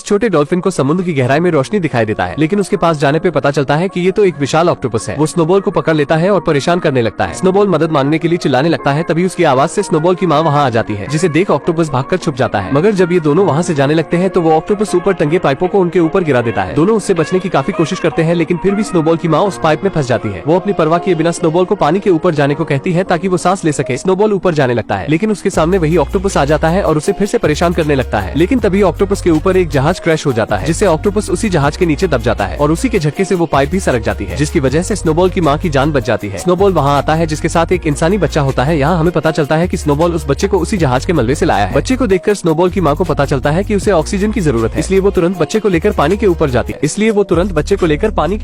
छोटे डॉल्फिन को समुद्र की गहराई में रोशनी दिखाई देता है, लेकिन उसके पास जाने पे पता चलता है कि ये तो एक विशाल ऑक्टोपस है। वो स्नोबॉल को पकड़ लेता है और परेशान करने लगता है। स्नोबॉल मदद मांगने के लिए चिल्लाने लगता है, तभी उसकी आवाज से स्नोबॉल की माँ वहाँ आ जाती है, जिसे देख ऑक्टोपस भागकर छुप जाता है। मगर जब ये दोनों वहाँ से जाने लगते हैं तो वो ऑक्टोपस ऊपर टंगे पाइपों को उनके ऊपर गिरा देता है। दोनों उससे बचने की काफी कोशिश करते हैं, लेकिन फिर भी स्नोबॉल की माँ उस पाइप में फंस जाती है। वो अपनी परवाह किए बिना स्नोबॉल को पानी के ऊपर जाने को कहती है ताकि वो सांस ले सके। स्नोबॉल ऊपर जाने लगता है, लेकिन उसके सामने वही ऑक्टोपस आ जाता है और उसे फिर से परेशान करने लगता है। लेकिन तभी ऑक्टोपस के ऊपर एक जहाज क्रैश हो जाता है, जिससे ऑक्टोपस उसी जहाज के नीचे दब जाता है और उसी के झटके से वो पाइप भी सरक जाती है, जिसकी वजह से स्नोबॉल की माँ की जान बच जाती है। स्नोबॉल वहाँ आता है, जिसके साथ एक इंसानी बच्चा होता है। यहाँ हमें पता चलता है कि स्नोबॉल उस बच्चे को उसी जहाज के मलबे से लाया है। बच्चे को देखकर स्नोबॉल की माँ को पता चलता है कि उसे ऑक्सीजन की जरूरत है, इसलिए वो तुरंत बच्चे को लेकर पानी के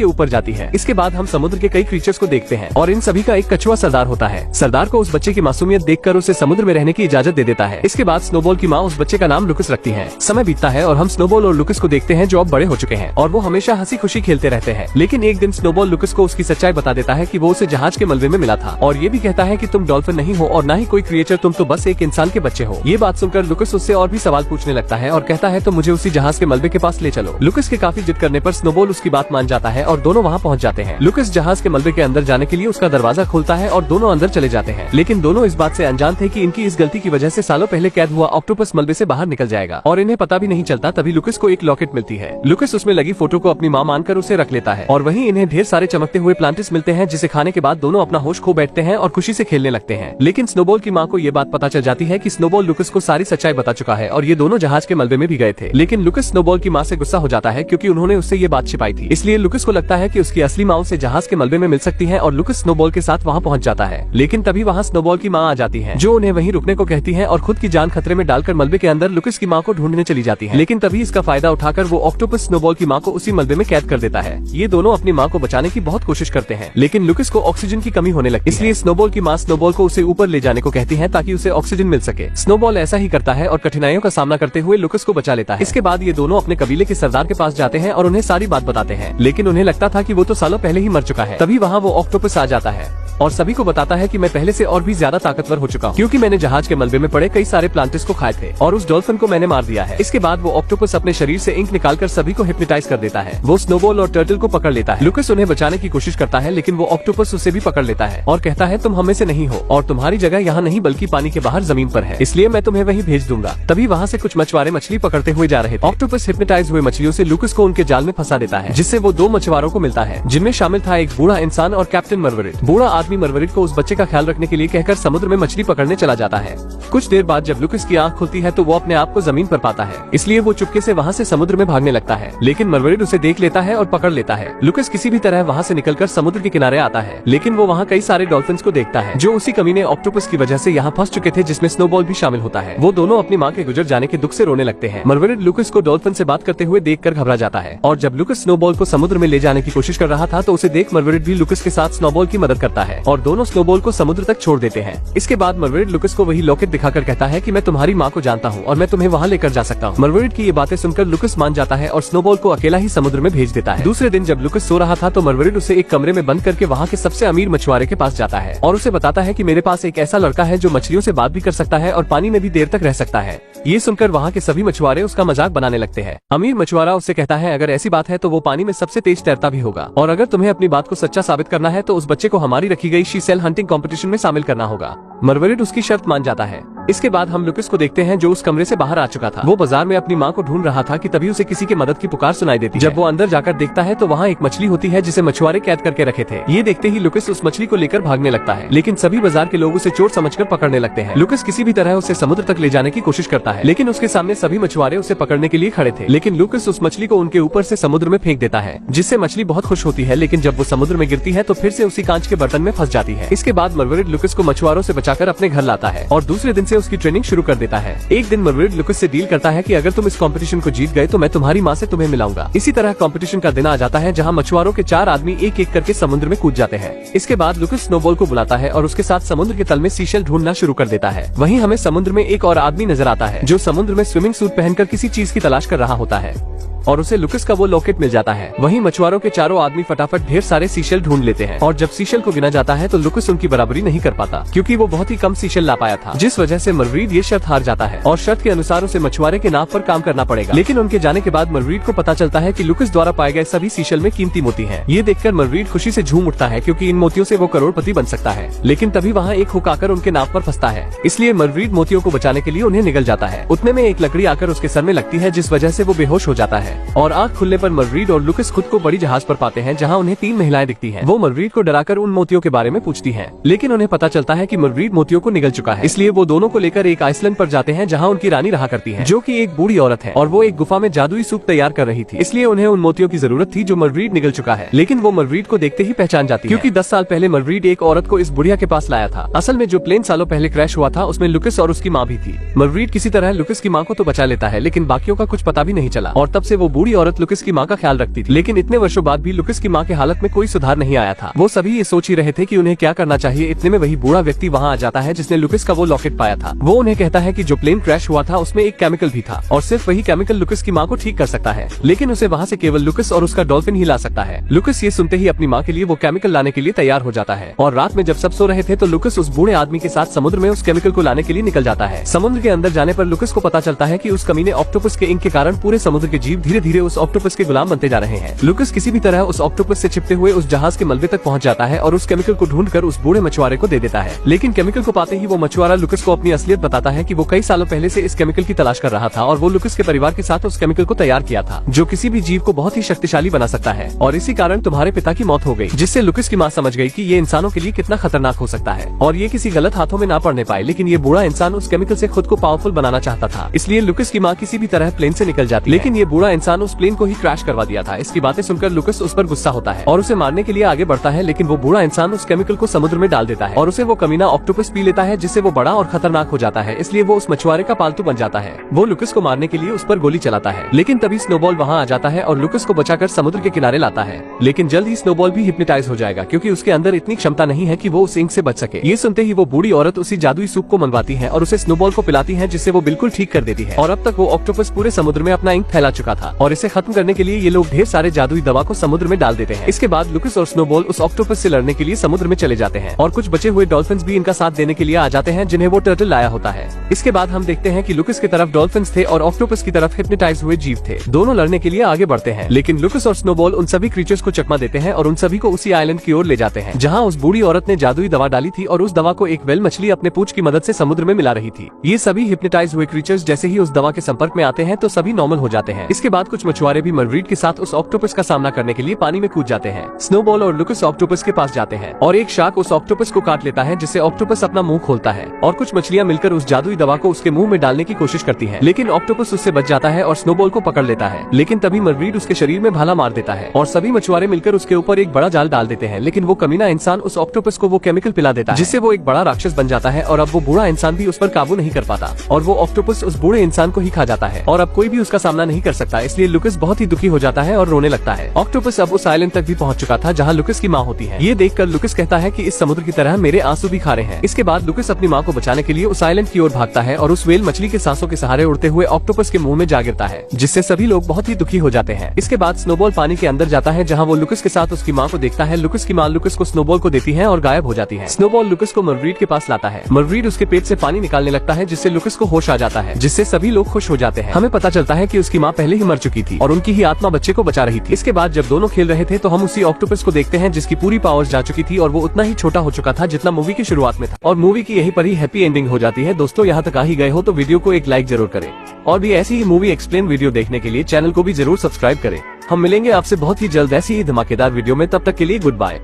ऊपर जाती है। इसके बाद हम समुद्र के कई क्रीचर्स को देखते हैं और इन सभी का एक कछुआ सरदार होता है। सरदार को उस बच्चे की मासूमियत देखकर उसे समुद्र में रहने की इजाजत दे देता है। इसके बाद स्नोबॉल की माँ उस बच्चे का नाम लुकस रखती है। समय बीतता है और हम स्नोबॉल और लुकस को देखते हैं, जो अब बड़े हो चुके हैं और वो हमेशा हंसी खुशी खेलते रहते हैं। लेकिन एक दिन स्नोबॉल लुकस को उसकी सच्चाई बता देता है कि वो उसे जहाज के मलबे में मिला था और ये भी कहता है कि तुम डॉल्फिन नहीं हो और न ही कोई क्रिएचर, तुम तो बस एक इंसान के बच्चे हो। ये बात सुनकर लुकस उससे और भी सवाल पूछने लगता है और कहता है तो मुझे उसी जहाज के मलबे के पास ले चलो। लुकस के काफी जिद करने पर स्नोबॉल उसकी बात मान जाता है और दोनों वहाँ पहुँच जाते हैं। लुकस जहाज के मलबे के अंदर जाने के लिए उसका दरवाजा खोलता है और दोनों अंदर चले जाते हैं, लेकिन दोनों इस बात से अनजान थे कि इनकी इस गलती की वजह से सालों पहले कैद हुआ ऑक्टोपस मलबे से बाहर निकल जाएगा और इन्हें पता भी नहीं चलता। तभी लुकस को एक लॉकेट मिलती है। लुकस उसमें लगी फोटो को अपनी माँ मानकर उसे रख लेता है और वहीं इन्हें ढेर सारे चमकते हुए प्लांटिस मिलते हैं, जिसे खाने के बाद दोनों अपना होश खो बैठते हैं और खुशी से खेलने लगते हैं। लेकिन स्नोबॉल की माँ को ये बात पता चल जाती है कि स्नोबॉल लुकस को सारी सच्चाई बता चुका है और ये दोनों जहाज के मलबे में भी गए थे। लेकिन लुकस स्नोबॉल की माँ से गुस्सा हो जाता है, क्योंकि उन्होंने उससे ये बात छिपाई थी। इसलिए लुकस को लगता है कि उसकी असली माँ उसे जहाज के मलबे में मिल सकती है और लुकस स्नोबॉल के साथ वहाँ पहुँच जाता है। लेकिन तभी वहाँ स्नोबॉल की माँ आ जाती है, जो उन्हें वहीं रुकने को कहती है और खुद की जान खतरे में डालकर मलबे के अंदर लुकस की माँ को ढूंढने चली जाती है। लेकिन तभी इसका फायदा उठाकर वो ऑक्टोपस स्नोबॉल की माँ को उसी मलबे में कैद कर देता है। ये दोनों अपनी माँ को बचाने की बहुत कोशिश करते हैं, लेकिन लुकस को ऑक्सीजन की कमी होने लगती है। इसलिए स्नोबॉल की माँ स्नोबॉल को उसे ऊपर ले जाने को कहती है ताकि उसे ऑक्सीजन मिल सके। स्नोबॉल ऐसा ही करता है और कठिनाइयों का सामना करते हुए लुकस को बचा लेता है। इसके बाद ये दोनों अपने कबीले के सरदार के पास जाते हैं और उन्हें सारी बात बताते हैं, लेकिन उन्हें लगता था कि वो तो सालों पहले ही मर चुका है। तभी वहाँ वो ऑक्टोपस आ जाता है और सभी को बताता है कि मैं पहले से और भी ज्यादा ताकतवर हो चुका हूँ, क्योंकि मैंने जहाज के मलबे में पड़े कई सारे प्लांटिस को खाए थे और उस डॉल्फिन को मैंने मार दिया है। इसके बाद वो ऑक्टोपस अपने शरीर से इंक निकालकर सभी को हिप्नोटाइज कर देता है। वो स्नोबॉल और टर्टल को पकड़ लेता है। लुकस उन्हें बचाने की कोशिश करता है, लेकिन वो ऑक्टोपस उसे भी पकड़ लेता है और कहता है तुम हमें से नहीं हो और तुम्हारी जगह यहाँ नहीं बल्कि पानी के बाहर जमीन पर है, इसलिए मैं तुम्हें वहीं भेज दूंगा। तभी वहाँ से कुछ मछुआरे मछली पकड़ते हुए जा रहे थे। ऑक्टोपस हिप्नोटाइज हुए मछलियों से लुकस को उनके जाल में फंसा देता है, जिससे वो दो मछुआरों को मिलता है, जिनमें शामिल था एक बूढ़ा इंसान और कैप्टन मरवरिट। बूढ़ा आदमी मरवरिट को उस बच्चे का ख्याल रखने के लिए कहकर समुद्र में मछली पकड़ने चला जाता है। कुछ देर बाद जब लुकस की आंख खुलती है तो वो अपने आप को जमीन पर पाता है, इसलिए वो चुपके से वहाँ से समुद्र में भागने लगता है, लेकिन मरवरिट उसे देख लेता है और पकड़ लेता है। लुकस किसी भी तरह वहाँ से निकलकर समुद्र के किनारे आता है, लेकिन वो वहाँ कई सारे डॉल्फिन्स को देखता है, जो उसी कमीने ऑक्टोपस की वजह से यहाँ फंस चुके थे, जिसमें स्नोबॉल भी शामिल होता है। वो दोनों अपनी माँ के गुजर जाने के दुख से रोने लगते हैं। मरवरिट लुकस को डॉल्फिन से बात करते हुए देखकर घबरा जाता है और जब लुकस स्नोबॉल को समुद्र में ले जाने की कोशिश कर रहा था तो उसे देख मरवरिट भी लुकस के साथ स्नोबॉल की मदद करता है और दोनों स्नोबॉल को समुद्र तक छोड़ देते हैं। इसके बाद मरवरिट लुकस को वही लॉकेट दिखाकर कहता है कि मैं तुम्हारी माँ को जानता हूँ और मैं तुम्हें वहाँ लेकर जा सकता हूँ। मरवरिट की ये बातें सुनकर लुकस मान जाता है और स्नोबॉल को अकेला ही समुद्र में भेज देता है। दूसरे दिन जब लुकस सो रहा था तो मरवरिट उसे एक कमरे में बंद करके वहाँ के सबसे अमीर मछुआरे के पास जाता है और उसे बताता है कि मेरे पास एक ऐसा लड़का है जो मछलियों से बात भी कर सकता है और पानी में भी देर तक रह सकता है। ये सुनकर वहाँ के सभी मछुआरे उसका मजाक बनाने लगते हैं। अमीर मछुआरा उससे कहता है अगर ऐसी बात है तो वो पानी में सबसे तेज तैरता भी होगा और अगर तुम्हें अपनी बात को सच्चा साबित करना है तो उस बच्चे को हमारी रखी गई शी सेल हंटिंग कंपटीशन में शामिल करना होगा। मरवरिट उसकी शर्त मान जाता है। इसके बाद हम लुकस को देखते हैं, जो उस कमरे से बाहर आ चुका था। वो बाजार में अपनी माँ को ढूंढ रहा था कि तभी उसे किसी के मदद की पुकार सुनाई देती है। जब वो अंदर जाकर देखता है तो वहाँ एक मछली होती है जिसे मछुआरे कैद करके रखे थे। ये देखते ही लुकस उस मछली को लेकर भागने लगता है, लेकिन सभी बाजार के लोग उसे चोर समझकर पकड़ने लगते हैं। लुकस किसी भी तरह उसे समुद्र तक ले जाने की कोशिश करता है, लेकिन उसके सामने सभी मछुआरे उसे पकड़ने के लिए खड़े थे। लेकिन लुकस उस मछली को उनके ऊपर से समुद्र में फेंक देता है, जिससे मछली बहुत खुश होती है, लेकिन जब वो समुद्र में गिरती है तो फिर से उसी कांच के बर्तन में फंस जाती है। इसके बाद मरवरिट लुकस को मछुआरों से बचाकर अपने घर लाता है और दूसरे दिन से उसकी ट्रेनिंग शुरू कर देता है। एक दिन मरवरिट लुकस से डील करता है कि अगर तुम इस कंपटीशन को जीत गए तो मैं तुम्हारी माँ से तुम्हें मिलाऊंगा। इसी तरह कंपटीशन का दिन आ जाता है, जहाँ मछुआरों के 4 आदमी एक एक करके समुद्र में कूद जाते हैं। इसके बाद लुकस स्नोबॉल को बुलाता है और उसके साथ समुद्र के तल में सीशेल ढूंढना शुरू कर देता है। वहीं हमें समुद्र में एक और आदमी नजर आता है, जो समुद्र में स्विमिंग सूट पहनकर किसी चीज की तलाश कर रहा होता है। और उसे लुकस का वो लॉकेट मिल जाता है। वहीं मछुआरों के चारों आदमी फटाफट ढेर सारे सीशेल ढूंढ लेते हैं और जब सीशेल को गिना जाता है तो लुकस उनकी बराबरी नहीं कर पाता क्योंकि वो बहुत ही कम सीशेल ला पाया था, जिस वजह से मरवीड ये शर्त हार जाता है और शर्त के अनुसार उसे मछुआरे के नाव पर काम करना पड़ेगा। लेकिन उनके जाने के बाद मरवीड को पता चलता है कि लुकस द्वारा पाए गए सभी सीशेल में कीमती मोती हैं। ये देखकर मरवीड खुशी से झूम उठता है क्योंकि इन मोतियों से वो करोड़पति बन सकता है। लेकिन तभी वहाँ एक हुक आकर उनके नाव पर फंसता है, इसलिए मरवीड मोतियों को बचाने के लिए उन्हें निगल जाता है। उतने में एक लकड़ी आकर उसके सर में लगती है जिस वजह से वो बेहोश हो जाता है और आँख खुलने पर मरवीड और लुकस खुद को बड़ी जहाज पर पाते हैं जहाँ उन्हें 3 महिलाएं दिखती हैं। वो मरवीड को डराकर उन मोतियों के बारे में पूछती हैं, लेकिन उन्हें पता चलता है कि मरवीड मोतियों को निगल चुका है, इसलिए वो दोनों को लेकर एक आइसलैंड पर जाते हैं जहाँ उनकी रानी रहा करती है, जो कि एक बूढ़ी औरत है और वो एक गुफा में जादुई सूप तैयार कर रही थी, इसलिए उन्हें उन मोतियों की जरूरत थी जो मरवीड निगल चुका है। लेकिन वो मरवीड को देखते ही पहचान जाती है क्योंकि 10 साल पहले मरवीड एक औरत को इस बुढ़िया के पास लाया था। असल में जो प्लेन सालों पहले क्रैश हुआ था उसमें लुकस और उसकी माँ भी थी। मरवीड किसी तरह लुकस की माँ को तो बचा लेता है, लेकिन बाकियों का कुछ पता भी नहीं चला और तब से वो बूढ़ी औरत लुकस की माँ का ख्याल रखती थी। लेकिन इतने वर्षों बाद भी लुकस की माँ के हालत में कोई सुधार नहीं आया था। वो सभी ये सोच ही रहे थे कि उन्हें क्या करना चाहिए। इतने में वही बूढ़ा व्यक्ति वहाँ आ जाता है जिसने लुकस का वो लॉकेट पाया था। वो उन्हें कहता है कि जो प्लेन क्रैश हुआ था उसमें एक केमिकल भी था और सिर्फ वही केमिकल लुकस की माँ को ठीक कर सकता है, लेकिन उसे वहाँ से केवल लुकस और उसका डॉल्फिन ही ला सकता है। लुकस ये सुनते ही अपनी माँ के लिए वो केमिकल लाने के लिए तैयार हो जाता है और रात में जब सब सो रहे थे तो लुकस उस बूढ़े आदमी के साथ समुद्र में उस केमिकल को लाने के लिए निकल जाता है। समुद्र के अंदर जाने पर लुकस को पता चलता है कि उस कमीने ऑक्टोपस के इंक के कारण पूरे समुद्र के जीव धीरे धीरे उस ऑक्टोपस के गुलाम बनते जा रहे हैं। लुकस किसी भी तरह उस ऑक्टोपस से चिपटे हुए उस जहाज के मलबे तक पहुंच जाता है और उस केमिकल को ढूंढकर उस बूढ़े मछुआरे को दे देता है। लेकिन केमिकल को पाते ही वो मछुआरा लुकस को अपनी असलियत बताता है कि वो कई सालों पहले से इस केमिकल की तलाश कर रहा था और वो लुकस के परिवार के साथ उस केमिकल को तैयार किया था जो किसी भी जीव को बहुत ही शक्तिशाली बना सकता है और इसी कारण तुम्हारे पिता की मौत हो गई, जिससे लुकस की माँ समझ गई कि ये इंसानों के लिए कितना खतरनाक हो सकता है और ये किसी गलत हाथों में ना पड़ने पाए। लेकिन ये बूढ़ा इंसान उस केमिकल से खुद को पावरफुल बनाना चाहता था, इसलिए लुकस की माँ किसी भी तरह प्लेन से निकल जाती है। लेकिन ये बूढ़ा इंसान उस प्लेन को ही क्रैश करवा दिया था। इसकी बातें सुनकर लुकस उस पर गुस्सा होता है और उसे मारने के लिए आगे बढ़ता है, लेकिन वो बूढ़ा इंसान उस केमिकल को समुद्र में डाल देता है और उसे वो कमीना ऑक्टोपस पी लेता है, जिससे वो बड़ा और खतरनाक हो जाता है। इसलिए वो उस मछुआरे का पालतू बन जाता है। वो लुकस को मारने के लिए उस पर गोली चलाता है, लेकिन तभी स्नोबॉल वहाँ आ जाता है और लुकस को बचाकर समुद्र के किनारे लाता है। लेकिन जल्द ही स्नोबॉल भी हिप्नोटाइज हो जाएगा क्योंकि उसके अंदर इतनी क्षमता नहीं है कि वो उस इंक से बच सके। ये सुनते ही वो बूढ़ी औरत उसी जादुई सूप को मंगवाती है और उसे स्नोबॉल को पिलाती है, जिससे वो बिल्कुल ठीक कर देती है। और अब तक वो ऑक्टोपस पूरे समुद्र में अपना इंक फैला चुका था और इसे खत्म करने के लिए ये लोग ढेर सारे जादुई दवा को समुद्र में डाल देते हैं। इसके बाद लुकस और स्नोबॉल उस ऑक्टोपस से लड़ने के लिए समुद्र में चले जाते हैं और कुछ बचे हुए डॉल्फिन्स भी इनका साथ देने के लिए आ जाते हैं, जिन्हें वो टर्टल लाया होता है। इसके बाद हम देखते हैं कि लुकस की तरफ डॉल्फिन्स थे और ऑक्टोपस की तरफ हिप्नोटाइज हुए जीव थे। दोनों लड़ने के लिए आगे बढ़ते हैं, लेकिन लुकस और स्नोबॉल उन सभी क्रीचर्स को चकमा देते हैं और उन सभी को उसी आइलैंड की ओर ले जाते हैं जहाँ उस बूढ़ी औरत ने जादुई दवा डाली थी और उस दवा को एक वेल मछली अपने पूंछ की मदद से समुद्र में मिला रही थी। ये सभी हिप्नोटाइज हुए क्रीचर्स जैसे ही उस दवा के संपर्क में आते हैं तो सभी नॉर्मल हो जाते हैं। इसके बाद कुछ मछुआरे भी मरवीड के साथ उस ऑक्टोपस का सामना करने के लिए पानी में कूद जाते हैं। स्नोबॉल और लुकस ऑक्टोपस के पास जाते हैं और एक शार्क उस ऑक्टोपस को काट लेता है, जिससे ऑक्टोपस अपना मुंह खोलता है और कुछ मछलियां मिलकर उस जादुई दवा को उसके मुंह में डालने की कोशिश करती हैं। लेकिन ऑक्टोपस उससे बच जाता है और स्नोबॉल को पकड़ लेता है। लेकिन तभी मरवीड उसके शरीर में भाला मार देता है और सभी मछुआरे मिलकर उसके ऊपर एक बड़ा जाल डाल देते हैं। लेकिन वो कमीना इंसान उस ऑक्टोपस को वो केमिकल पिला देता है, जिससे वो एक बड़ा राक्षस बन जाता है और अब वो बूढ़ा इंसान भी उस पर काबू नहीं कर पाता और वो ऑक्टोपस उस बूढ़े इंसान को ही खा जाता है और अब कोई भी उसका सामना नहीं कर सकता। इसलिए लुकस बहुत ही दुखी हो जाता है और रोने लगता है। ऑक्टोपस अब उस आइलैंड तक भी पहुंच चुका था जहां लुकस की माँ होती है। ये देखकर लुकस कहता है कि इस समुद्र की तरह मेरे आंसू भी खारे हैं। इसके बाद लुकस अपनी माँ को बचाने के लिए उस आइलैंड की ओर भागता है और उस वेल मछली के सांसों के सहारे उड़ते हुए ऑक्टोपस के मुंह में जा गिरता है, जिससे सभी लोग बहुत ही दुखी हो जाते हैं। इसके बाद स्नोबॉल पानी के अंदर जाता है जहाँ वो लुकस के साथ उसकी माँ को देखता है। लुकस की माँ लुकस को स्नोबॉल को देती है और गायब हो जाती है। स्नोबॉल लुकस को मरवीड के पास लाता है। मरवीड उसके पेट से पानी निकालने लगता है, जिससे लुकस को होश आ जाता है, जिससे सभी लोग खुश हो जाते हैं। हमें पता चलता है कि उसकी माँ पहले ही मर चुकी थी और उनकी ही आत्मा बच्चे को बचा रही थी। इसके बाद जब दोनों खेल रहे थे तो हम उसी ऑक्टोपस को देखते हैं जिसकी पूरी पावर्स जा चुकी थी और वो उतना ही छोटा हो चुका था जितना मूवी की शुरुआत में था और मूवी की यही पर ही हैप्पी एंडिंग हो जाती है। दोस्तों, यहाँ तक आ ही गए हो तो वीडियो को एक लाइक जरूर करें और भी ऐसी ही मूवी एक्सप्लेन वीडियो देखने के लिए चैनल को भी जरूर सब्सक्राइब करें। हम मिलेंगे आपसे बहुत ही जल्द ऐसी ही धमाकेदार वीडियो में। तब तक के लिए गुड बाय।